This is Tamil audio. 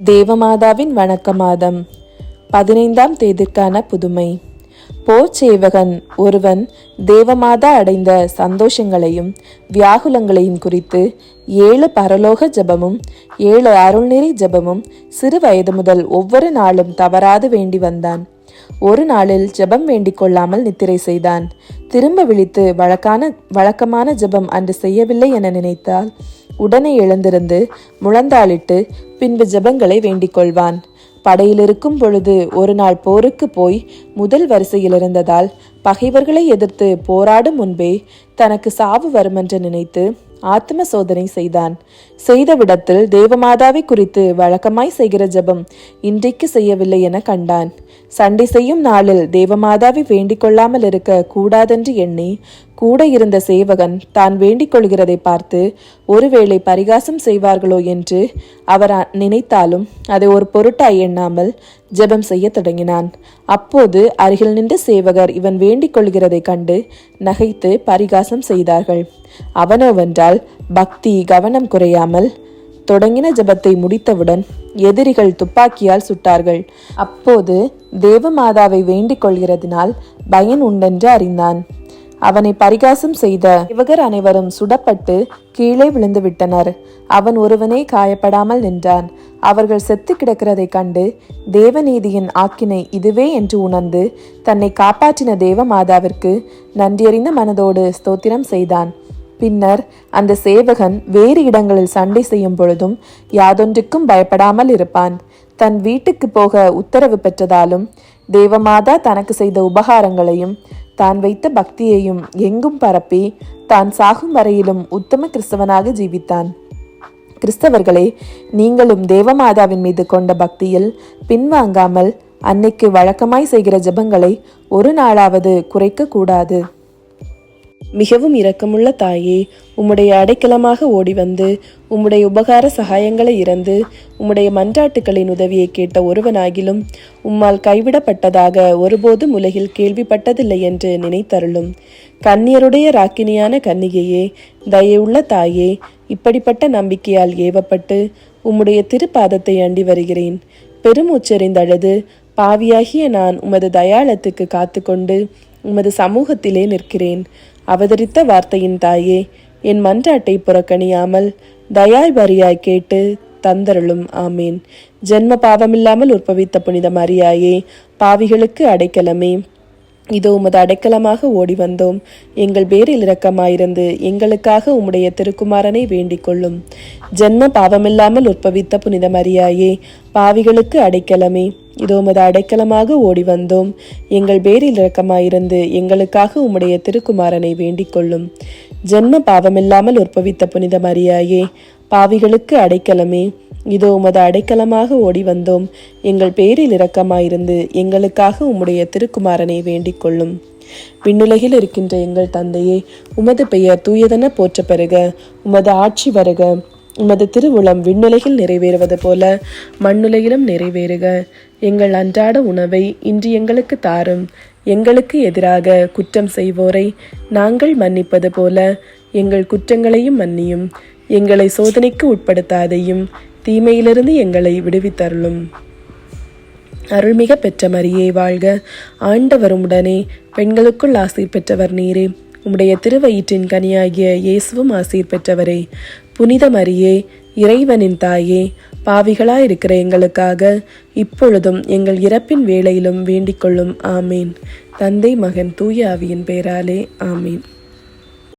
தேவமாதாவின் வணக்க மாதம் 15ஆம் தேதிக்கான புதுமை. போர்ச்சேவகன் ஒருவன் தேவமாதா அடைந்த சந்தோஷங்களையும் வியாகுலங்களையும் குறித்து 7 பரலோக ஜபமும் 7 அருள்நெறி ஜபமும் சிறு வயது முதல் ஒவ்வொரு நாளும் தவறாது வேண்டி வந்தான். ஒரு நாளில் ஜபம் வேண்டிக் கொள்ளாமல் நித்திரை செய்தான். திரும்ப விழித்து வழக்கமான ஜபம் அன்று செய்யவில்லை என நினைத்தால் உடனே எழுந்திருந்து முழந்தாளிட்டு பின்பு ஜபங்களை வேண்டிக் கொள்வான். படையில் இருக்கும் பொழுது ஒரு நாள் போருக்கு போய் முதல் வரிசையில் இருந்ததால் பகைவர்களை எதிர்த்து போராடும் முன்பே தனக்கு சாவு வருமென்று நினைத்து ஆத்ம சோதனை செய்தான். செய்த விடத்தில் தேவமாதாவை குறித்து வழக்கமாய் செய்கிற ஜபம் இன்றைக்கு செய்யவில்லை என கண்டான். சண்டை செய்யும் நாளில் தேவமாதாவை வேண்டிக் கொள்ளாமல் இருக்க கூடாதென்று எண்ணி கூட இருந்த சேவகன் தான் வேண்டிக் கொள்கிறதை பார்த்து ஒருவேளை பரிகாசம் செய்வார்களோ என்று அவர் நினைத்தாலும் அதை ஒரு பொருட்டாய் எண்ணாமல் ஜெபம் செய்ய தொடங்கினான். அப்போது அருகில் நின்ற சேவகர் இவன் வேண்டிக் கொள்கிறதை கண்டு நகைத்து பரிகாசம் செய்தார்கள். அவனோவென்றால் பக்தி கவனம் குறையாமல் தொடங்கின ஜபத்தை முடித்தவுடன் எதிரிகள் துப்பாக்கியால் சுட்டார்கள். அப்போது தேவமாதாவை வேண்டிக் கொள்கிறதினால் பயன் உண்டென்று அறிந்தான். அவனை பரிகாசம் செய்த இவகர் அனைவரும் சுடப்பட்டு கீழே விழுந்து விட்டனர். அவன் ஒருவனே காயப்படாமல் நின்றான். அவர்கள் செத்து கிடக்கிறதை கண்டு தேவநீதியின் ஆக்கினை இதுவே என்று உணர்ந்து தன்னை காப்பாற்றின தேவமாதாவிற்கு நன்றியறிந்த மனதோடு ஸ்தோத்திரம் செய்தான். பின்னர் அந்த சேவகன் வேறு இடங்களில் சண்டை செய்யும் பொழுதும் யாதொன்றுக்கும் பயப்படாமல் இருப்பான். தன் வீட்டுக்கு போக உத்தரவு பெற்றதாலும் தேவமாதா தனக்கு செய்த உபகாரங்களையும் தான் வைத்த பக்தியையும் எங்கும் பரப்பி தான் சாகும் வரையிலும் உத்தம கிறிஸ்தவனாக ஜீவித்தான். கிறிஸ்தவர்களே, நீங்களும் தேவமாதாவின் மீது கொண்ட பக்தியில் பின்வாங்காமல் அன்னைக்கு வழக்கமாய் செய்கிற ஜெபங்களை ஒரு நாளாவது குறைக்க கூடாது. மிகவும் இரக்கமுள்ள தாயே, உம்முடைய அடைக்கலமாக ஓடி வந்து உம்முடைய உபகார சகாயங்களை இறந்து உம்முடைய மன்றாட்டுக்களின் உதவியை கேட்ட ஒருவனாகிலும் உம்மால் கைவிடப்பட்டதாக ஒருபோதும் உலகில் கேள்விப்பட்டதில்லை என்று நினைத்தருளும். கன்னியருடைய ராக்கினியான கன்னிகையே, தயவுள்ள தாயே, இப்படிப்பட்ட நம்பிக்கையால் ஏவப்பட்டு உம்முடைய திருப்பாதத்தை அண்டி வருகிறேன். பெருமூச்செறிந்தழுது பாவியாகிய நான் உமது தயாளத்துக்கு காத்து கொண்டு உமது சமூகத்திலே நிற்கிறேன். அவதரித்த வார்த்தையின் தாயே, என் மன்றாட்டை புறக்கணியாமல் தயாய்பரியாய் கேட்டு தந்தருளும். ஆமீன். ஜென்ம பாவமில்லாமல் உற்பவித்த புனித மரியாயே, பாவிகளுக்கு அடைக்கலமே, இதோ உமது அடைக்கலமாக ஓடி வந்தோம். எங்கள் பேரில் இரக்கமாயிருந்து எங்களுக்காக உம்முடைய திருக்குமாரனை வேண்டிக் கொள்ளும். ஜென்ம பாவமில்லாமல் உற்பவித்த புனித மரியாயே, பாவிகளுக்கு அடைக்கலமே, இதோ உமது அடைக்கலமாக ஓடி வந்தோம். எங்கள் பேரில் இரக்கமாயிருந்து எங்களுக்காக உம்முடைய திருக்குமாரனை வேண்டிக் கொள்ளும். ஜென்ம பாவமில்லாமல் உற்பவித்த புனித மரியாயே, பாவிகளுக்கு அடைக்கலமே, இதோ உமது அடைக்கலமாக ஓடி வந்தோம். எங்கள் பேரில் இரக்கமாயிருந்து எங்களுக்காக உம்முடைய திருக்குமாரனை வேண்டிக் கொள்ளும். விண்ணுலகில் இருக்கின்ற எங்கள் தந்தையே, உமது பெயர் தூயதென போற்ற பெறுக. உமது ஆட்சி வருக. உமது திருவுளம் விண்ணுலகில் நிறைவேறுவது போல மண்ணுலகிலும் நிறைவேறுக. எங்கள் அன்றாட உணவை இன்று எங்களுக்கு தாரும். எங்களுக்கு எதிராக குற்றம் செய்வோரை நாங்கள் மன்னிப்பது போல எங்கள் குற்றங்களையும் மன்னியும். எங்களை சோதனைக்கு உட்படுத்தாதையும் தீமையிலிருந்து எங்களை விடுவித்தருளும். அருள்மிக பெற்ற மரியே வாழ்க. ஆண்டவரும் உடனே பெண்களுக்குள் ஆசீர் பெற்றவர் நீரே. உம்முடைய திருவயிற்றின் கனியாகிய இயேசுவும் ஆசீர் பெற்றவரே. புனித மரியே, இறைவனின் தாயே, பாவிகளாயிருக்கிற எங்களுக்காக இப்பொழுதும் எங்கள் இறப்பின் வேளையிலும் வேண்டிக் கொள்ளும். ஆமீன். தந்தை, மகன், தூய ஆவியின் பெயராலே. ஆமீன்.